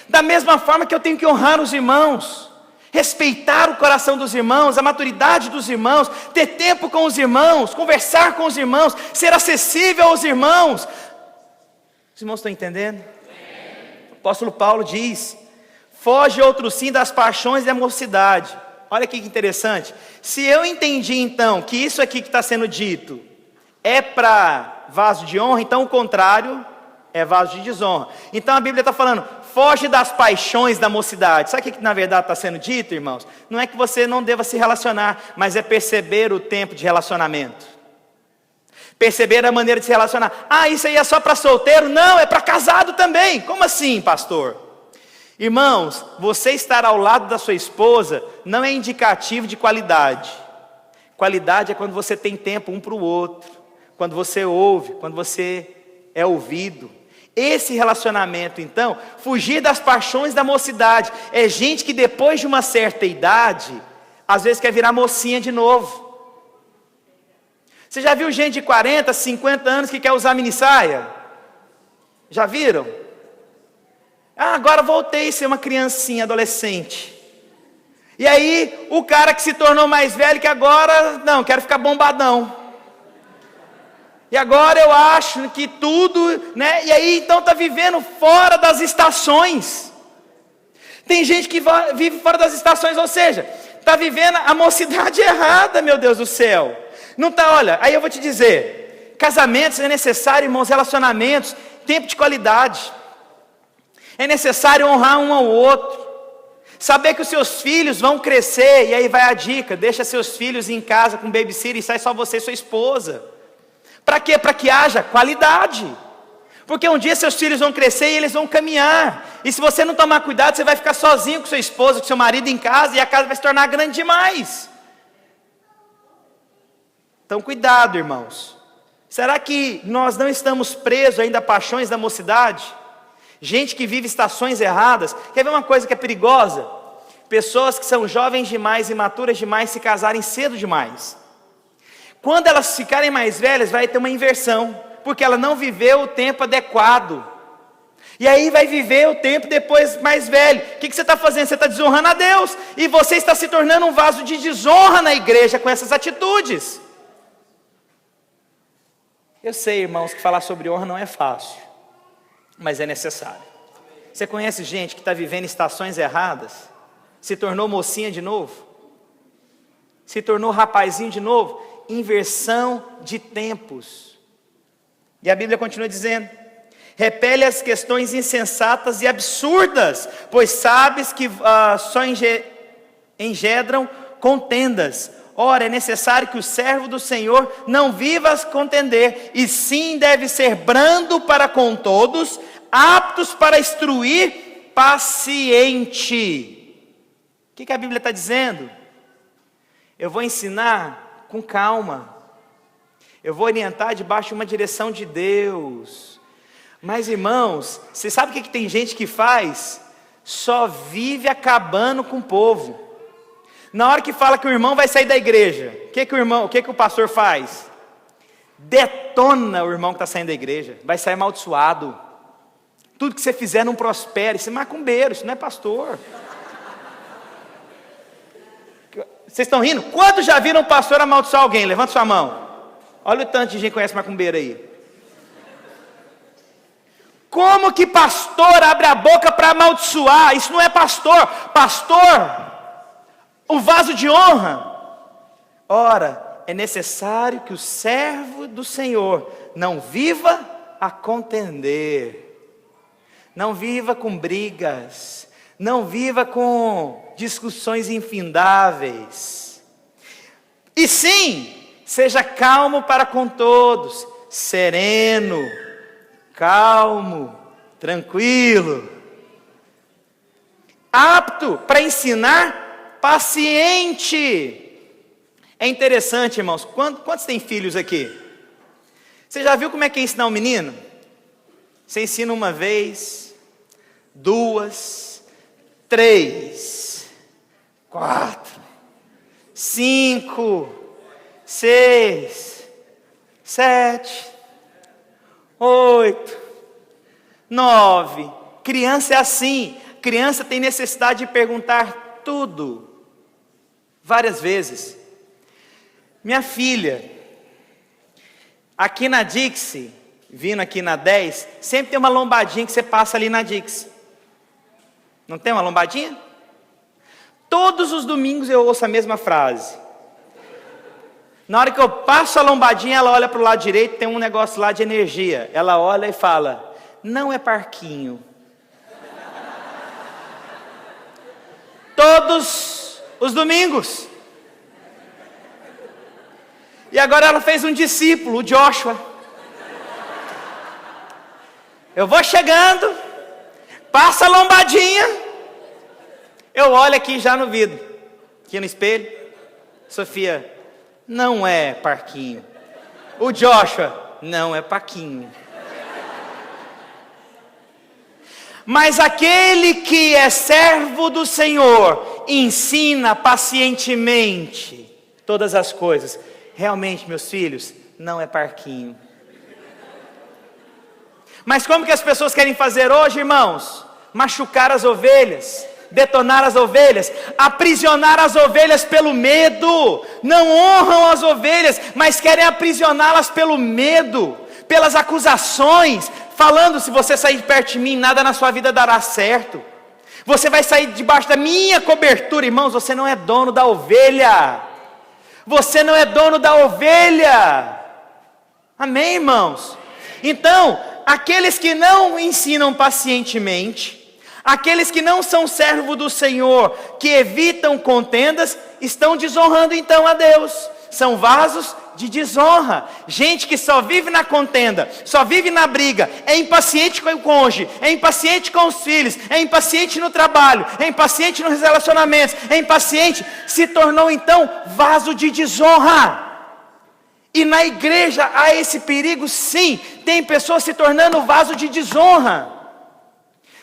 Da mesma forma que eu tenho que honrar os irmãos, respeitar o coração dos irmãos, a maturidade dos irmãos, ter tempo com os irmãos, conversar com os irmãos, ser acessível aos irmãos. Os irmãos estão entendendo? O apóstolo Paulo diz: foge outro sim das paixões da mocidade. Olha que interessante. Se eu entendi então que isso aqui que está sendo dito é para vaso de honra, então o contrário é vaso de desonra. Então a Bíblia está falando: foge das paixões da mocidade. Sabe o que na verdade está sendo dito, irmãos? Não é que você não deva se relacionar, mas é perceber o tempo de relacionamento. Perceber a maneira de se relacionar. Isso aí é só para solteiro? Não, é para casado também. Como assim, pastor? Irmãos, você estar ao lado da sua esposa não é indicativo de qualidade. Qualidade é quando você tem tempo um para o outro, quando você ouve, quando você é ouvido. Esse relacionamento, então, fugir das paixões da mocidade. É gente que depois de uma certa idade, às vezes quer virar mocinha de novo. Você já viu gente de 40, 50 anos que quer usar minissaia? Já viram? Agora voltei a ser uma criancinha, adolescente. E aí, o cara que se tornou mais velho, que agora, não, quero ficar bombadão. E agora eu acho que tudo, né? E aí então está vivendo fora das estações. Tem gente que vive fora das estações, ou seja, está vivendo a mocidade errada, meu Deus do céu. Não está, olha, aí eu vou te dizer, casamentos é necessário, irmãos, relacionamentos, tempo de qualidade. É necessário honrar um ao outro. Saber que os seus filhos vão crescer, e aí vai a dica: deixa seus filhos em casa com babysitter e sai só você e sua esposa. Para quê? Para que haja qualidade. Porque um dia seus filhos vão crescer e eles vão caminhar. E se você não tomar cuidado, você vai ficar sozinho com sua esposa, com seu marido em casa, e a casa vai se tornar grande demais. Então cuidado, irmãos. Será que nós não estamos presos ainda a paixões da mocidade? Gente que vive estações erradas. Quer ver uma coisa que é perigosa? Pessoas que são jovens demais, imaturas demais, se casarem cedo demais. Quando elas ficarem mais velhas, vai ter uma inversão, porque ela não viveu o tempo adequado. E aí vai viver o tempo depois mais velho. O que você está fazendo? Você está desonrando a Deus. E você está se tornando um vaso de desonra na igreja com essas atitudes. Eu sei, irmãos, que falar sobre honra não é fácil, mas é necessário. Você conhece gente que está vivendo estações erradas? Se tornou mocinha de novo? Se tornou rapazinho de novo? Inversão de tempos. E a Bíblia continua dizendo: repele as questões insensatas e absurdas, pois sabes que só engendram contendas. Ora, é necessário que o servo do Senhor não viva a contender, e sim deve ser brando para com todos, aptos para instruir, paciente. O que a Bíblia está dizendo? Eu vou ensinar com calma. Eu vou orientar debaixo de uma direção de Deus. Mas, irmãos, você sabe o que tem gente que faz? Só vive acabando com o povo. Na hora que fala que o irmão vai sair da igreja, o que o pastor faz? Detona o irmão que está saindo da igreja. Vai sair amaldiçoado. Tudo que você fizer não prospera. Isso é macumbeiro, isso não é pastor. Vocês estão rindo? Quantos já viram um pastor amaldiçoar alguém? Levanta sua mão. Olha o tanto de gente que conhece macumbeiro aí. Como que pastor abre a boca para amaldiçoar? Isso não é pastor. Pastor, o vaso de honra. Ora, é necessário que o servo do Senhor não viva a contender, não viva com brigas, não viva com discussões infindáveis, e sim, seja calmo para com todos, sereno, calmo, tranquilo, apto para ensinar, paciente. É interessante, irmãos, quantos têm filhos aqui? Você já viu como é que é ensinar um menino? Você ensina uma vez, 2, 3, 4, 5, 6, 7, 8, 9. Criança é assim. Criança tem necessidade de perguntar tudo, várias vezes. Minha filha, aqui na Dixie, vindo aqui na 10, sempre tem uma lombadinha que você passa ali na Dixie. Não tem uma lombadinha? Todos os domingos eu ouço a mesma frase. Na hora que eu passo a lombadinha, ela olha para o lado direito, tem um negócio lá de energia. Ela olha e fala: não é parquinho. Todos os domingos. E agora ela fez um discípulo, o Joshua. Eu vou chegando, passa a lombadinha, eu olho aqui já no vidro, aqui no espelho. Sofia, não é parquinho. O Joshua, não é parquinho. Mas aquele que é servo do Senhor, ensina pacientemente todas as coisas. Realmente, meus filhos, não é parquinho. Mas como que as pessoas querem fazer hoje, irmãos? Machucar as ovelhas, detonar as ovelhas, aprisionar as ovelhas pelo medo. Não honram as ovelhas, mas querem aprisioná-las pelo medo, pelas acusações, falando: se você sair perto de mim, nada na sua vida dará certo. Você vai sair debaixo da minha cobertura. Irmãos, você não é dono da ovelha. Você não é dono da ovelha. Amém, irmãos? Então, aqueles que não ensinam pacientemente, Aqueles que não são servo do Senhor, que evitam contendas, estão desonrando então a Deus. São vasos de desonra. Gente que só vive na contenda, só vive na briga, é impaciente com o cônjuge, é impaciente com os filhos, é impaciente no trabalho, é impaciente nos relacionamentos, é impaciente, se tornou então vaso de desonra. E na igreja há esse perigo, sim. Tem pessoas se tornando vaso de desonra.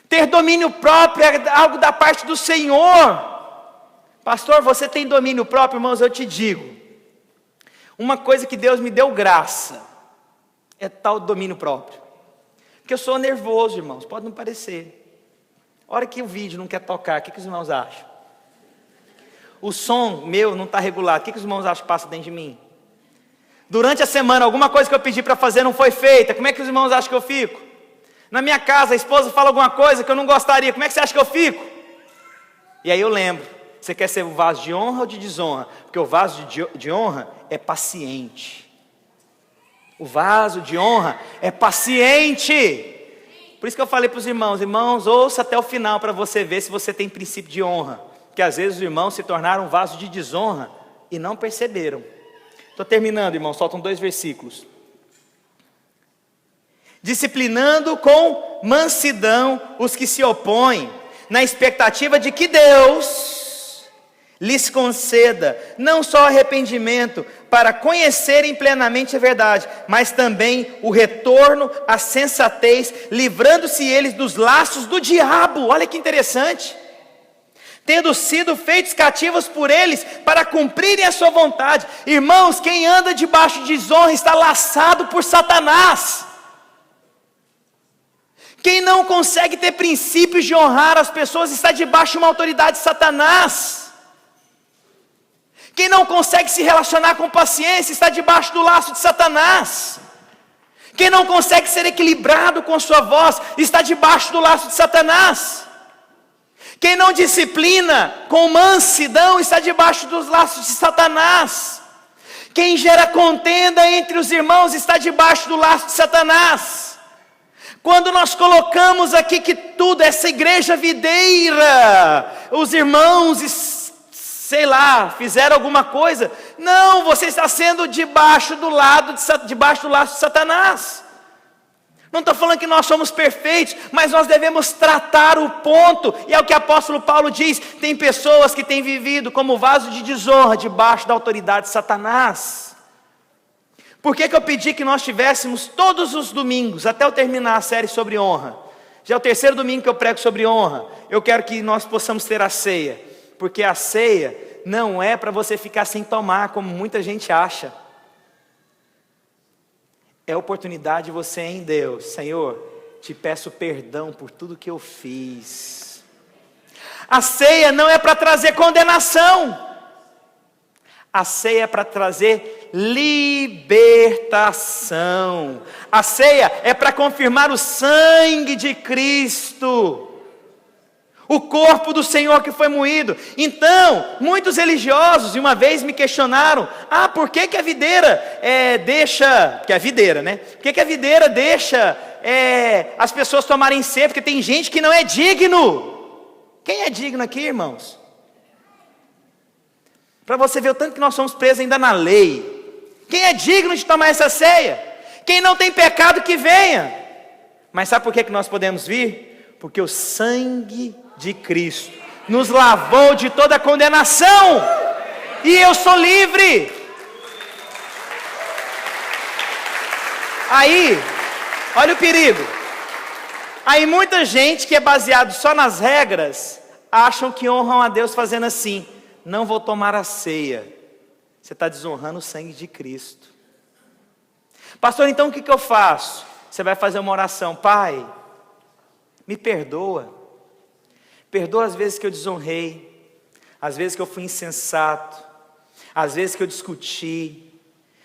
Ter domínio próprio é algo da parte do Senhor. Pastor, você tem domínio próprio? Irmãos, eu te digo, uma coisa que Deus me deu graça é tal domínio próprio. Porque eu sou nervoso, irmãos, pode não parecer. A hora que o vídeo não quer tocar, o que os irmãos acham? O som meu não está regulado, o que os irmãos acham que passa dentro de mim? Durante a semana, alguma coisa que eu pedi para fazer não foi feita, como é que os irmãos acham que eu fico? Na minha casa, a esposa fala alguma coisa que eu não gostaria, como é que você acha que eu fico? E aí eu lembro, você quer ser o vaso de honra ou de desonra? Porque o vaso de honra é paciente. O vaso de honra é paciente. Por isso que eu falei para os irmãos, irmãos, ouça até o final para você ver se você tem princípio de honra. Porque às vezes os irmãos se tornaram um vaso de desonra e não perceberam. Estou terminando, irmãos, faltam 2 versículos. Disciplinando com mansidão os que se opõem, na expectativa de que Deus lhes conceda não só arrependimento, para conhecerem plenamente a verdade, mas também o retorno à sensatez, livrando-se eles dos laços do diabo. Olha que interessante. Tendo sido feitos cativos por eles, para cumprirem a sua vontade. Irmãos, quem anda debaixo de desonra está laçado por Satanás. Quem não consegue ter princípios de honrar as pessoas está debaixo de uma autoridade de Satanás. Quem não consegue se relacionar com paciência está debaixo do laço de Satanás. Quem não consegue ser equilibrado com sua voz está debaixo do laço de Satanás. Quem não disciplina com mansidão está debaixo dos laços de Satanás. Quem gera contenda entre os irmãos está debaixo do laço de Satanás. Quando nós colocamos aqui que tudo, essa igreja videira, os irmãos, sei lá, fizeram alguma coisa, não, você está sendo debaixo do laço de Satanás. Não estou falando que nós somos perfeitos, mas nós devemos tratar o ponto, e é o que o apóstolo Paulo diz, tem pessoas que têm vivido como vaso de desonra, debaixo da autoridade de Satanás. Por que eu pedi que nós tivéssemos todos os domingos, até eu terminar a série sobre honra? Já é o 3º domingo que eu prego sobre honra. Eu quero que nós possamos ter a ceia, porque a ceia não é para você ficar sem tomar, como muita gente acha. É a oportunidade de você em Deus, Senhor, te peço perdão por tudo que eu fiz. A ceia não é para trazer condenação. A ceia é para trazer libertação. A ceia é para confirmar o sangue de Cristo, o corpo do Senhor que foi moído. Então, muitos religiosos, uma vez me questionaram, por que a videira deixa, que é a videira, né? Por que a videira deixa as pessoas tomarem ceia? Porque tem gente que não é digno. Quem é digno aqui, irmãos? Para você ver o tanto que nós somos presos ainda na lei. Quem é digno de tomar essa ceia? Quem não tem pecado que venha. Mas sabe por que nós podemos vir? Porque o sangue de Cristo nos lavou de toda condenação, e eu sou livre. Aí, olha o perigo. Aí muita gente que é baseado só nas regras, acham que honram a Deus fazendo assim, não vou tomar a ceia. Você está desonrando o sangue de Cristo. Pastor, então o que eu faço? Você vai fazer uma oração, Pai, me perdoa. Perdoa as vezes que eu desonrei, as vezes que eu fui insensato, as vezes que eu discuti,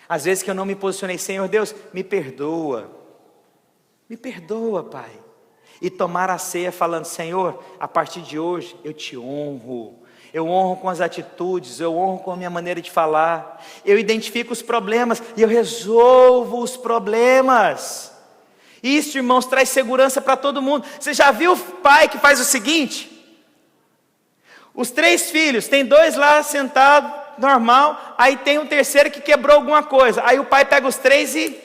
as vezes que eu não me posicionei. Senhor Deus, me perdoa, Pai. E tomar a ceia falando, Senhor, a partir de hoje eu te honro. Eu honro com as atitudes, eu honro com a minha maneira de falar. Eu identifico os problemas e eu resolvo os problemas. Isso, irmãos, traz segurança para todo mundo. Você já viu o pai que faz o seguinte? Os 3 filhos, tem 2 lá sentados, normal, aí tem um terceiro que quebrou alguma coisa. Aí o pai pega os 3 e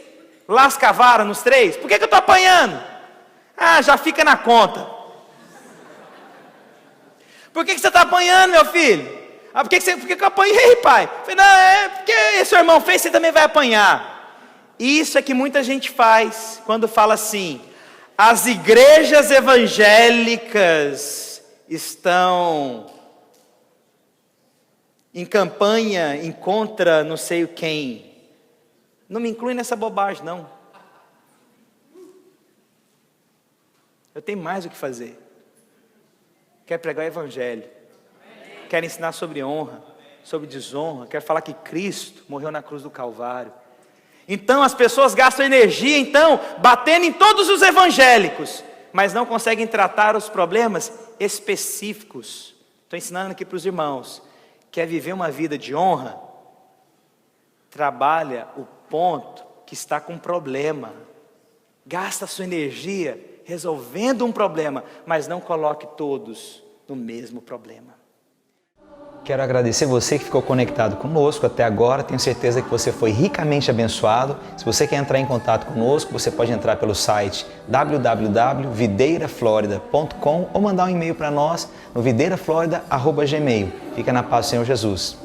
lasca a vara nos 3. Por que eu estou apanhando? Ah, já fica na conta. Por que você está apanhando, meu filho? Ah, por que eu apanhei, pai? Eu falei, não, é porque esse irmão fez, você também vai apanhar. Isso é que muita gente faz quando fala assim: as igrejas evangélicas estão em campanha em contra não sei quem. Não me inclui nessa bobagem, não. Eu tenho mais o que fazer. Quero pregar o evangelho. Quero ensinar sobre honra, sobre desonra. Quero falar que Cristo morreu na cruz do Calvário. Então as pessoas gastam energia, batendo em todos os evangélicos, mas não conseguem tratar os problemas específicos. Estou ensinando aqui para os irmãos. Quer viver uma vida de honra? Trabalha o ponto que está com problema. Gasta a sua energia resolvendo um problema, mas não coloque todos no mesmo problema. Quero agradecer você que ficou conectado conosco até agora. Tenho certeza que você foi ricamente abençoado. Se você quer entrar em contato conosco, você pode entrar pelo site www.videiraflorida.com ou mandar um e-mail para nós no videiraflorida@gmail.com. Fica na paz do Senhor Jesus.